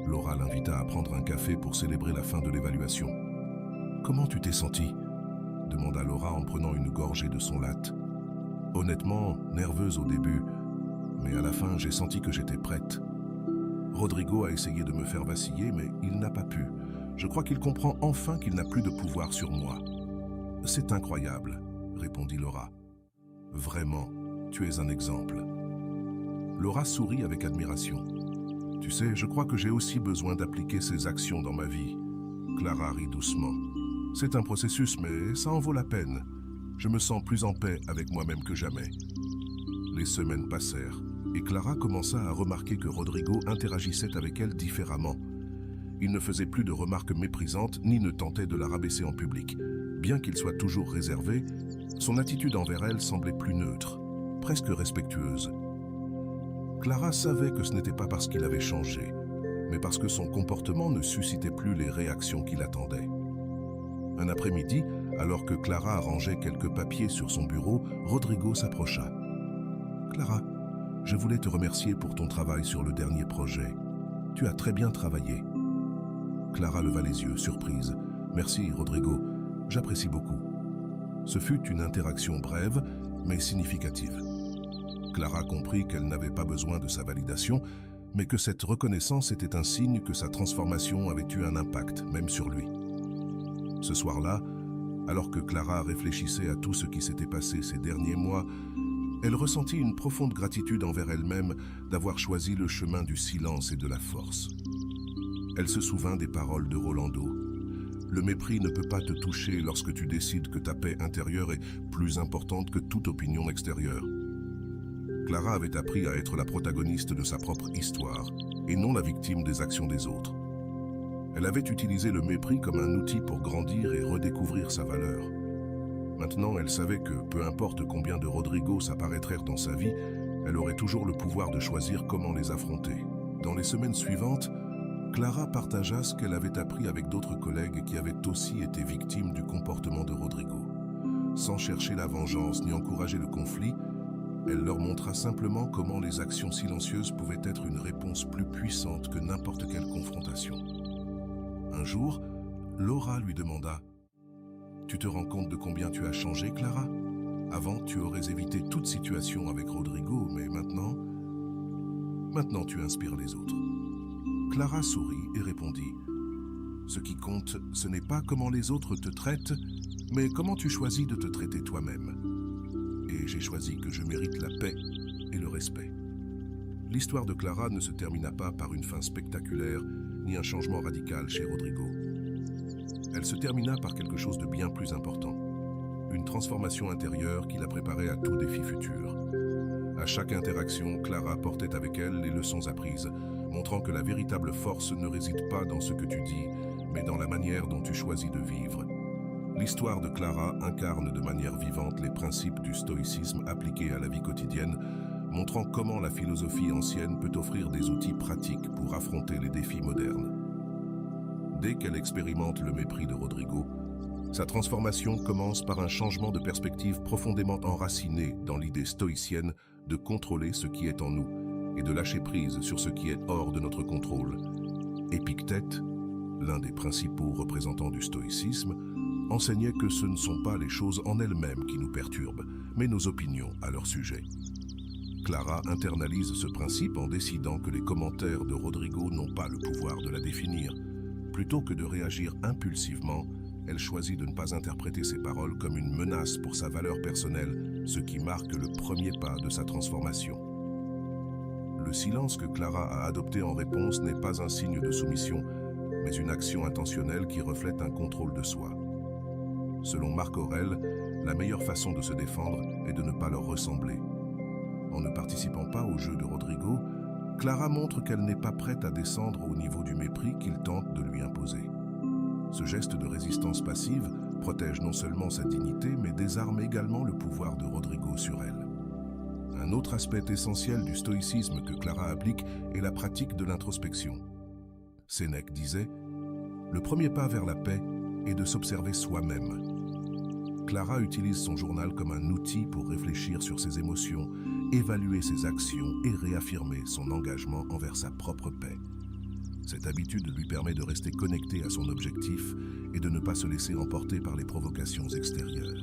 Laura l'invita à prendre un café pour célébrer la fin de l'évaluation. « Comment tu t'es sentie ?» demanda Laura en prenant une gorgée de son latte. « Honnêtement, nerveuse au début, mais à la fin, j'ai senti que j'étais prête. Rodrigo a essayé de me faire vaciller, mais il n'a pas pu. Je crois qu'il comprend enfin qu'il n'a plus de pouvoir sur moi. »« C'est incroyable, » répondit Laura. « Vraiment, tu es un exemple. » Laura sourit avec admiration. « Tu sais, je crois que j'ai aussi besoin d'appliquer ces actions dans ma vie. » Clara rit doucement. « C'est un processus, mais ça en vaut la peine. Je me sens plus en paix avec moi-même que jamais. » Les semaines passèrent, et Clara commença à remarquer que Rodrigo interagissait avec elle différemment. Il ne faisait plus de remarques méprisantes, ni ne tentait de la rabaisser en public. Bien qu'il soit toujours réservé, son attitude envers elle semblait plus neutre, presque respectueuse. Clara savait que ce n'était pas parce qu'il avait changé, mais parce que son comportement ne suscitait plus les réactions qu'il attendait. Un après-midi, alors que Clara rangeait quelques papiers sur son bureau, Rodrigo s'approcha. « Clara, je voulais te remercier pour ton travail sur le dernier projet. Tu as très bien travaillé. » Clara leva les yeux, surprise. « Merci, Rodrigo, j'apprécie beaucoup. » Ce fut une interaction brève, mais significative. Clara comprit qu'elle n'avait pas besoin de sa validation, mais que cette reconnaissance était un signe que sa transformation avait eu un impact, même sur lui. Ce soir-là, alors que Clara réfléchissait à tout ce qui s'était passé ces derniers mois, elle ressentit une profonde gratitude envers elle-même d'avoir choisi le chemin du silence et de la force. Elle se souvint des paroles de Rolando. « Le mépris ne peut pas te toucher lorsque tu décides que ta paix intérieure est plus importante que toute opinion extérieure. » Clara avait appris à être la protagoniste de sa propre histoire et non la victime des actions des autres. Elle avait utilisé le mépris comme un outil pour grandir et redécouvrir sa valeur. Maintenant, elle savait que, peu importe combien de Rodrigos apparaîtraient dans sa vie, elle aurait toujours le pouvoir de choisir comment les affronter. Dans les semaines suivantes, Clara partagea ce qu'elle avait appris avec d'autres collègues qui avaient aussi été victimes du comportement de Rodrigo. Sans chercher la vengeance ni encourager le conflit, elle leur montra simplement comment les actions silencieuses pouvaient être une réponse plus puissante que n'importe quelle confrontation. Un jour, Laura lui demanda « Tu te rends compte de combien tu as changé, Clara? Avant, tu aurais évité toute situation avec Rodrigo, mais maintenant tu inspires les autres. » Clara sourit et répondit « Ce qui compte, ce n'est pas comment les autres te traitent, mais comment tu choisis de te traiter toi-même. Et j'ai choisi que je mérite la paix et le respect. » L'histoire de Clara ne se termina pas par une fin spectaculaire, ni un changement radical chez Rodrigo. Elle se termina par quelque chose de bien plus important. Une transformation intérieure qui la préparait à tout défi futur. À chaque interaction, Clara portait avec elle les leçons apprises, montrant que la véritable force ne réside pas dans ce que tu dis, mais dans la manière dont tu choisis de vivre. L'histoire de Clara incarne de manière vivante les principes du stoïcisme appliqués à la vie quotidienne, montrant comment la philosophie ancienne peut offrir des outils pratiques pour affronter les défis modernes. Dès qu'elle expérimente le mépris de Rodrigo, sa transformation commence par un changement de perspective profondément enraciné dans l'idée stoïcienne de contrôler ce qui est en nous et de lâcher prise sur ce qui est hors de notre contrôle. Épictète, l'un des principaux représentants du stoïcisme, enseignait que ce ne sont pas les choses en elles-mêmes qui nous perturbent, mais nos opinions à leur sujet. Clara internalise ce principe en décidant que les commentaires de Rodrigo n'ont pas le pouvoir de la définir. Plutôt que de réagir impulsivement, elle choisit de ne pas interpréter ses paroles comme une menace pour sa valeur personnelle, ce qui marque le premier pas de sa transformation. Le silence que Clara a adopté en réponse n'est pas un signe de soumission, mais une action intentionnelle qui reflète un contrôle de soi. Selon Marc Aurèle, la meilleure façon de se défendre est de ne pas leur ressembler. En ne participant pas au jeu de Rodrigo, Clara montre qu'elle n'est pas prête à descendre au niveau du mépris qu'il tente de lui imposer. Ce geste de résistance passive protège non seulement sa dignité, mais désarme également le pouvoir de Rodrigo sur elle. Un autre aspect essentiel du stoïcisme que Clara applique est la pratique de l'introspection. Sénèque disait « Le premier pas vers la paix est de s'observer soi-même ». Clara utilise son journal comme un outil pour réfléchir sur ses émotions, évaluer ses actions et réaffirmer son engagement envers sa propre paix. Cette habitude lui permet de rester connecté à son objectif et de ne pas se laisser emporter par les provocations extérieures.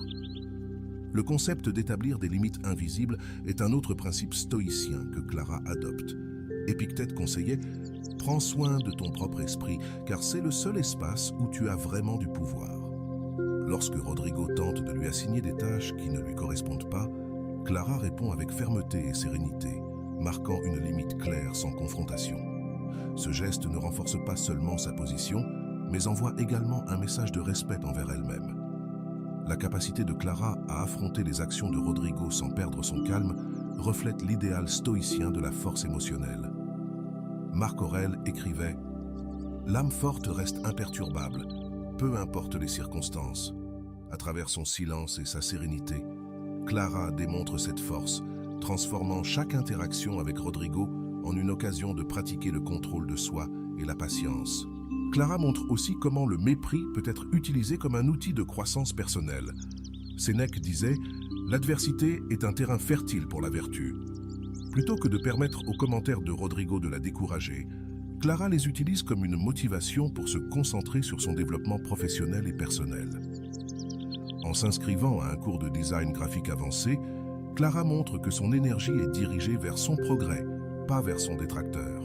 Le concept d'établir des limites invisibles est un autre principe stoïcien que Clara adopte. Épictète conseillait « Prends soin de ton propre esprit, car c'est le seul espace où tu as vraiment du pouvoir ». Lorsque Rodrigo tente de lui assigner des tâches qui ne lui correspondent pas, Clara répond avec fermeté et sérénité, marquant une limite claire sans confrontation. Ce geste ne renforce pas seulement sa position, mais envoie également un message de respect envers elle-même. La capacité de Clara à affronter les actions de Rodrigo sans perdre son calme reflète l'idéal stoïcien de la force émotionnelle. Marc Aurèle écrivait « L'âme forte reste imperturbable, peu importe les circonstances. » À travers son silence et sa sérénité, Clara démontre cette force, transformant chaque interaction avec Rodrigo en une occasion de pratiquer le contrôle de soi et la patience. Clara montre aussi comment le mépris peut être utilisé comme un outil de croissance personnelle. Sénèque disait « L'adversité est un terrain fertile pour la vertu ». Plutôt que de permettre aux commentaires de Rodrigo de la décourager, Clara les utilise comme une motivation pour se concentrer sur son développement professionnel et personnel. En s'inscrivant à un cours de design graphique avancé, Clara montre que son énergie est dirigée vers son progrès, pas vers son détracteur.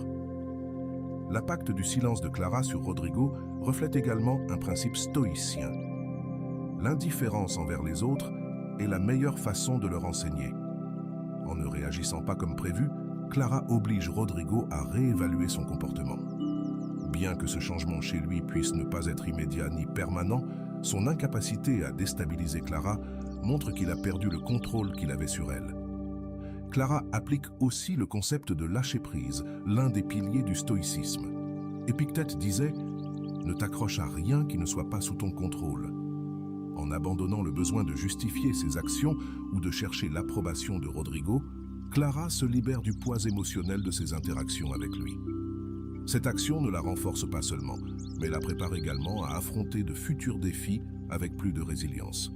L'impact du silence de Clara sur Rodrigo reflète également un principe stoïcien. L'indifférence envers les autres est la meilleure façon de leur enseigner. En ne réagissant pas comme prévu, Clara oblige Rodrigo à réévaluer son comportement. Bien que ce changement chez lui puisse ne pas être immédiat ni permanent, son incapacité à déstabiliser Clara montre qu'il a perdu le contrôle qu'il avait sur elle. Clara applique aussi le concept de lâcher-prise, l'un des piliers du stoïcisme. Épictète disait « Ne t'accroche à rien qui ne soit pas sous ton contrôle ». En abandonnant le besoin de justifier ses actions ou de chercher l'approbation de Rodrigo, Clara se libère du poids émotionnel de ses interactions avec lui. Cette action ne la renforce pas seulement, mais la prépare également à affronter de futurs défis avec plus de résilience.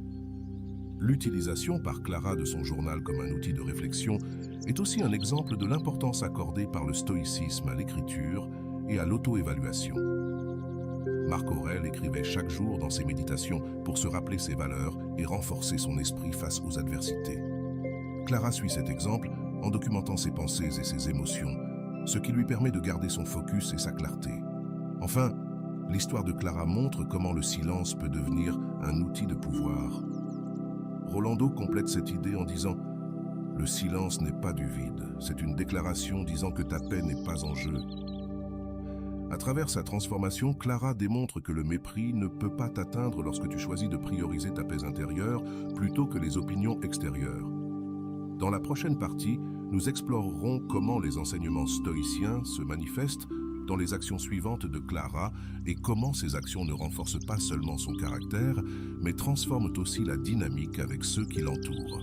L'utilisation par Clara de son journal comme un outil de réflexion est aussi un exemple de l'importance accordée par le stoïcisme à l'écriture et à l'auto-évaluation. Marc Aurèle écrivait chaque jour dans ses méditations pour se rappeler ses valeurs et renforcer son esprit face aux adversités. Clara suit cet exemple en documentant ses pensées et ses émotions, ce qui lui permet de garder son focus et sa clarté. Enfin, l'histoire de Clara montre comment le silence peut devenir un outil de pouvoir. Rolando complète cette idée en disant « Le silence n'est pas du vide, c'est une déclaration disant que ta paix n'est pas en jeu. » À travers sa transformation, Clara démontre que le mépris ne peut pas t'atteindre lorsque tu choisis de prioriser ta paix intérieure plutôt que les opinions extérieures. Dans la prochaine partie, nous explorerons comment les enseignements stoïciens se manifestent dans les actions suivantes de Clara et comment ces actions ne renforcent pas seulement son caractère, mais transforment aussi la dynamique avec ceux qui l'entourent.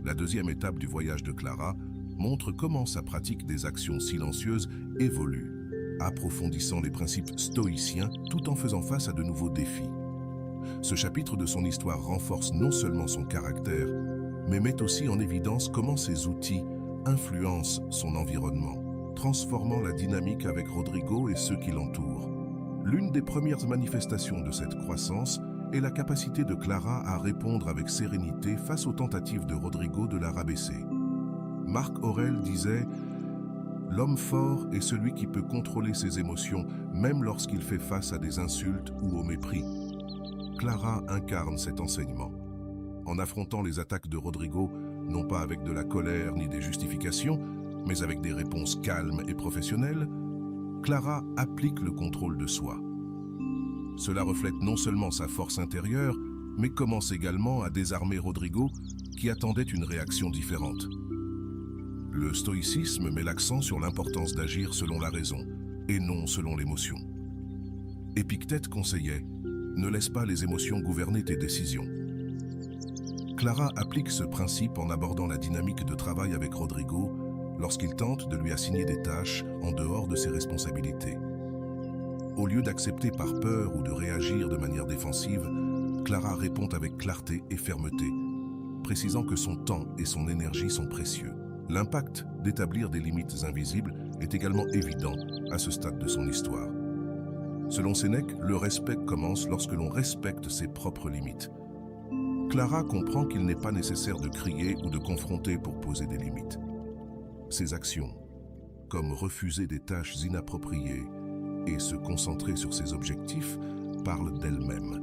La deuxième étape du voyage de Clara montre comment sa pratique des actions silencieuses évolue, approfondissant les principes stoïciens tout en faisant face à de nouveaux défis. Ce chapitre de son histoire renforce non seulement son caractère, mais met aussi en évidence comment ses outils influencent son environnement, transformant la dynamique avec Rodrigo et ceux qui l'entourent. L'une des premières manifestations de cette croissance est la capacité de Clara à répondre avec sérénité face aux tentatives de Rodrigo de la rabaisser. Marc Aurèle disait « L'homme fort est celui qui peut contrôler ses émotions, même lorsqu'il fait face à des insultes ou au mépris. » Clara incarne cet enseignement. En affrontant les attaques de Rodrigo, non pas avec de la colère ni des justifications, mais avec des réponses calmes et professionnelles, Clara applique le contrôle de soi. Cela reflète non seulement sa force intérieure, mais commence également à désarmer Rodrigo, qui attendait une réaction différente. Le stoïcisme met l'accent sur l'importance d'agir selon la raison, et non selon l'émotion. Épictète conseillait « Ne laisse pas les émotions gouverner tes décisions ». Clara applique ce principe en abordant la dynamique de travail avec Rodrigo lorsqu'il tente de lui assigner des tâches en dehors de ses responsabilités. Au lieu d'accepter par peur ou de réagir de manière défensive, Clara répond avec clarté et fermeté, précisant que son temps et son énergie sont précieux. L'impact d'établir des limites invisibles est également évident à ce stade de son histoire. Selon Sénèque, le respect commence lorsque l'on respecte ses propres limites. Clara comprend qu'il n'est pas nécessaire de crier ou de confronter pour poser des limites. Ses actions, comme refuser des tâches inappropriées et se concentrer sur ses objectifs, parlent d'elle-même.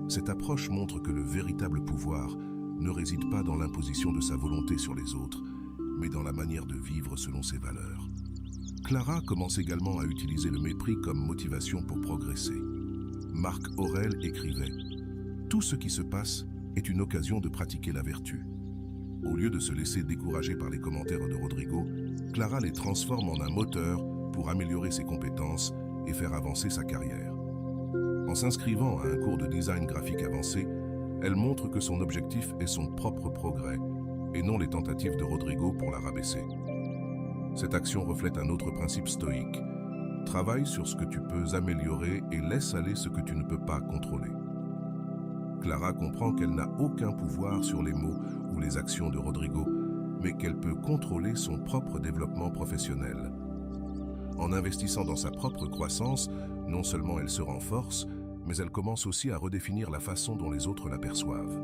Cette approche montre que le véritable pouvoir ne réside pas dans l'imposition de sa volonté sur les autres, mais dans la manière de vivre selon ses valeurs. Clara commence également à utiliser le mépris comme motivation pour progresser. Marc Aurèle écrivait « Tout ce qui se passe est une occasion de pratiquer la vertu ». Au lieu de se laisser décourager par les commentaires de Rodrigo, Clara les transforme en un moteur pour améliorer ses compétences et faire avancer sa carrière. En s'inscrivant à un cours de design graphique avancé, elle montre que son objectif est son propre progrès et non les tentatives de Rodrigo pour la rabaisser. Cette action reflète un autre principe stoïque. Travaille sur ce que tu peux améliorer et laisse aller ce que tu ne peux pas contrôler. Clara comprend qu'elle n'a aucun pouvoir sur les mots ou les actions de Rodrigo, mais qu'elle peut contrôler son propre développement professionnel. En investissant dans sa propre croissance, non seulement elle se renforce, mais elle commence aussi à redéfinir la façon dont les autres l'aperçoivent.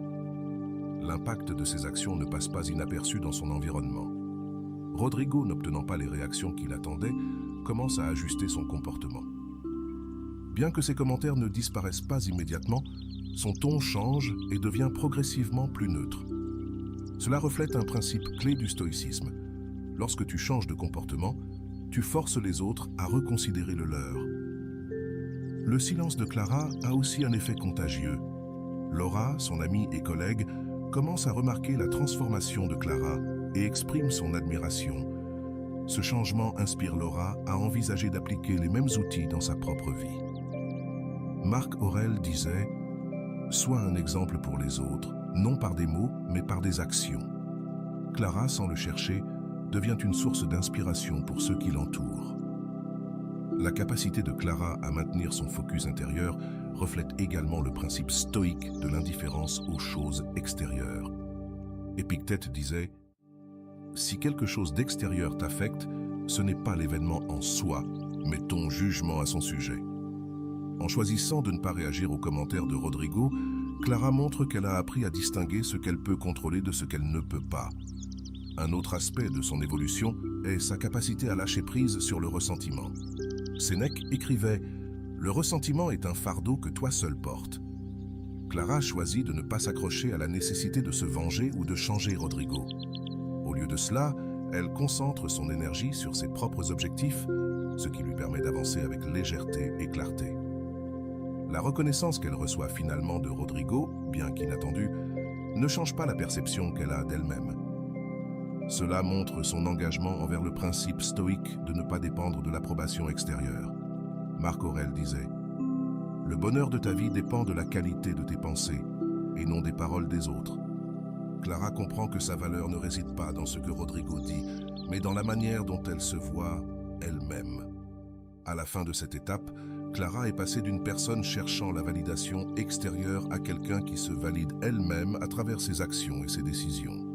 L'impact de ses actions ne passe pas inaperçu dans son environnement. Rodrigo, n'obtenant pas les réactions qu'il attendait, commence à ajuster son comportement. Bien que ses commentaires ne disparaissent pas immédiatement, son ton change et devient progressivement plus neutre. Cela reflète un principe clé du stoïcisme. Lorsque tu changes de comportement, tu forces les autres à reconsidérer le leur. Le silence de Clara a aussi un effet contagieux. Laura, son amie et collègue, commence à remarquer la transformation de Clara et exprime son admiration. Ce changement inspire Laura à envisager d'appliquer les mêmes outils dans sa propre vie. Marc Aurèle disait « Sois un exemple pour les autres, non par des mots, mais par des actions ». Clara, sans le chercher, devient une source d'inspiration pour ceux qui l'entourent. La capacité de Clara à maintenir son focus intérieur reflète également le principe stoïque de l'indifférence aux choses extérieures. Épictète disait « Si quelque chose d'extérieur t'affecte, ce n'est pas l'événement en soi, mais ton jugement à son sujet. » En choisissant de ne pas réagir aux commentaires de Rodrigo, Clara montre qu'elle a appris à distinguer ce qu'elle peut contrôler de ce qu'elle ne peut pas. Un autre aspect de son évolution est sa capacité à lâcher prise sur le ressentiment. Sénèque écrivait « Le ressentiment est un fardeau que toi seul portes ». Clara choisit de ne pas s'accrocher à la nécessité de se venger ou de changer Rodrigo. Au lieu de cela, elle concentre son énergie sur ses propres objectifs, ce qui lui permet d'avancer avec légèreté et clarté. La reconnaissance qu'elle reçoit finalement de Rodrigo, bien qu'inattendue, ne change pas la perception qu'elle a d'elle-même. Cela montre son engagement envers le principe stoïque de ne pas dépendre de l'approbation extérieure. Marc Aurèle disait « Le bonheur de ta vie dépend de la qualité de tes pensées et non des paroles des autres. » Clara comprend que sa valeur ne réside pas dans ce que Rodrigo dit, mais dans la manière dont elle se voit elle-même. À la fin de cette étape, Clara est passée d'une personne cherchant la validation extérieure à quelqu'un qui se valide elle-même à travers ses actions et ses décisions.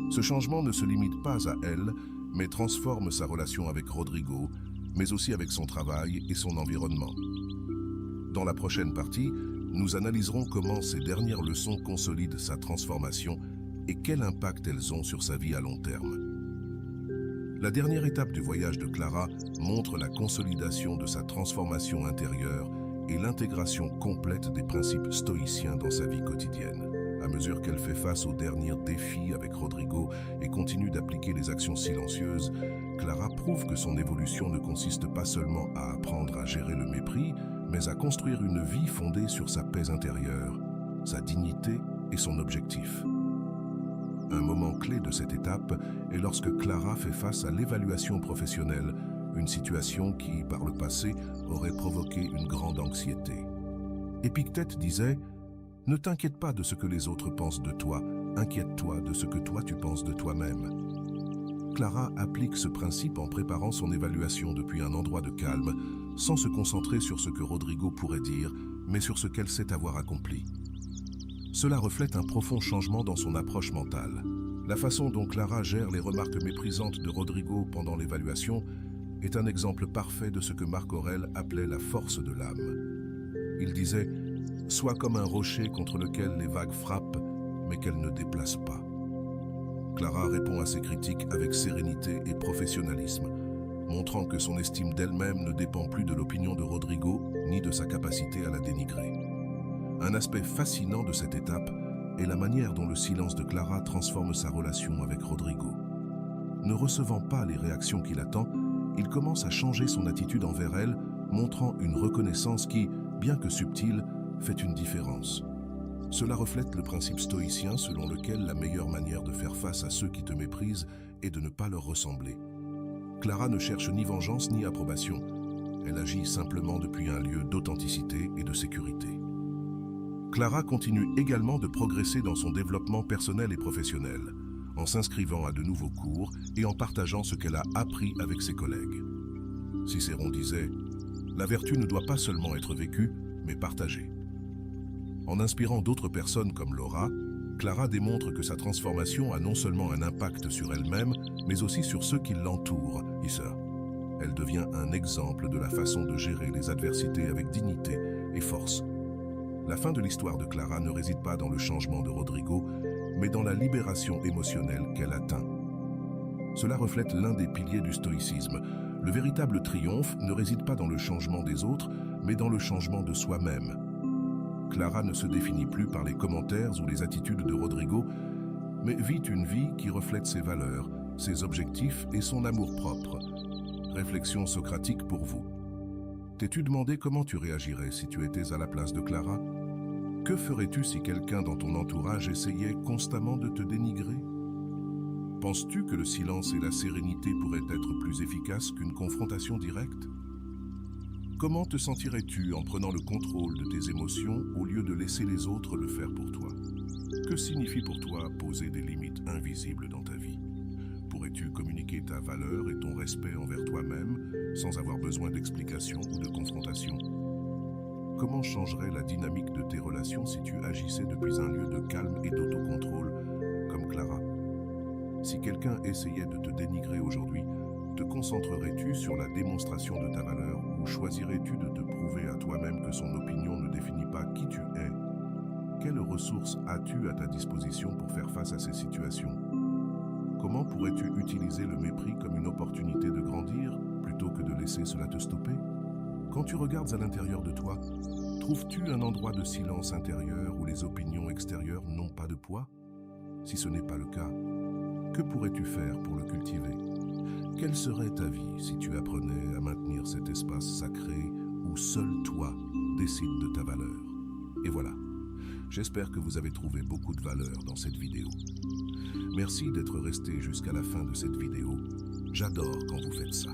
Ce changement ne se limite pas à elle, mais transforme sa relation avec Rodrigo, mais aussi avec son travail et son environnement. Dans la prochaine partie, nous analyserons comment ces dernières leçons consolident sa transformation et quel impact elles ont sur sa vie à long terme. La dernière étape du voyage de Clara montre la consolidation de sa transformation intérieure et l'intégration complète des principes stoïciens dans sa vie quotidienne. À mesure qu'elle fait face aux derniers défis avec Rodrigo et continue d'appliquer les actions silencieuses, Clara prouve que son évolution ne consiste pas seulement à apprendre à gérer le mépris, mais à construire une vie fondée sur sa paix intérieure, sa dignité et son objectif. Un moment clé de cette étape est lorsque Clara fait face à l'évaluation professionnelle, une situation qui, par le passé, aurait provoqué une grande anxiété. Épictète disait Ne t'inquiète pas de ce que les autres pensent de toi, inquiète-toi de ce que toi tu penses de toi-même. Clara applique ce principe en préparant son évaluation depuis un endroit de calme, sans se concentrer sur ce que Rodrigo pourrait dire, mais sur ce qu'elle sait avoir accompli. Cela reflète un profond changement dans son approche mentale. La façon dont Clara gère les remarques méprisantes de Rodrigo pendant l'évaluation est un exemple parfait de ce que Marc Aurèle appelait la force de l'âme. Il disait « Sois comme un rocher contre lequel les vagues frappent, mais qu'elles ne déplacent pas ». Clara répond à ces critiques avec sérénité et professionnalisme, montrant que son estime d'elle-même ne dépend plus de l'opinion de Rodrigo ni de sa capacité à la dénigrer. Un aspect fascinant de cette étape est la manière dont le silence de Clara transforme sa relation avec Rodrigo. Ne recevant pas les réactions qu'il attend, il commence à changer son attitude envers elle, montrant une reconnaissance qui, bien que subtile, fait une différence. Cela reflète le principe stoïcien selon lequel la meilleure manière de faire face à ceux qui te méprisent est de ne pas leur ressembler. Clara ne cherche ni vengeance ni approbation. Elle agit simplement depuis un lieu d'authenticité et de sécurité. Clara continue également de progresser dans son développement personnel et professionnel, en s'inscrivant à de nouveaux cours et en partageant ce qu'elle a appris avec ses collègues. Cicéron disait « La vertu ne doit pas seulement être vécue, mais partagée ». En inspirant d'autres personnes comme Laura, Clara démontre que sa transformation a non seulement un impact sur elle-même, mais aussi sur ceux qui l'entourent. Elle devient un exemple de la façon de gérer les adversités avec dignité et force. La fin de l'histoire de Clara ne réside pas dans le changement de Rodrigo, mais dans la libération émotionnelle qu'elle atteint. Cela reflète l'un des piliers du stoïcisme. Le véritable triomphe ne réside pas dans le changement des autres, mais dans le changement de soi-même. Clara ne se définit plus par les commentaires ou les attitudes de Rodrigo, mais vit une vie qui reflète ses valeurs, ses objectifs et son amour-propre. Réflexion socratique pour vous. T'es-tu demandé comment tu réagirais si tu étais à la place de Clara? Que ferais-tu si quelqu'un dans ton entourage essayait constamment de te dénigrer? Penses-tu que le silence et la sérénité pourraient être plus efficaces qu'une confrontation directe? Comment te sentirais-tu en prenant le contrôle de tes émotions au lieu de laisser les autres le faire pour toi? Que signifie pour toi poser des limites invisibles dans ta vie? Pourrais-tu communiquer ta valeur et ton respect envers toi-même sans avoir besoin d'explications ou de confrontation? Comment changerait la dynamique de tes relations si tu agissais depuis un lieu de calme et d'autocontrôle, comme Clara? Si quelqu'un essayait de te dénigrer aujourd'hui, te concentrerais-tu sur la démonstration de ta valeur ou choisirais-tu de te prouver à toi-même que son opinion ne définit pas qui tu es? Quelles ressources as-tu à ta disposition pour faire face à ces situations? Comment pourrais-tu utiliser le mépris comme une opportunité de grandir plutôt que de laisser cela te stopper? Quand tu regardes à l'intérieur de toi, trouves-tu un endroit de silence intérieur où les opinions extérieures n'ont pas de poids? Si ce n'est pas le cas, que pourrais-tu faire pour le cultiver? Quelle serait ta vie si tu apprenais à maintenir cet espace sacré où seul toi décides de ta valeur? Et voilà, j'espère que vous avez trouvé beaucoup de valeur dans cette vidéo. Merci d'être resté jusqu'à la fin de cette vidéo. J'adore quand vous faites ça.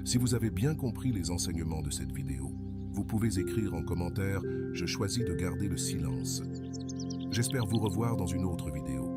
Si vous avez bien compris les enseignements de cette vidéo, vous pouvez écrire en commentaire « Je choisis de garder le silence ». J'espère vous revoir dans une autre vidéo.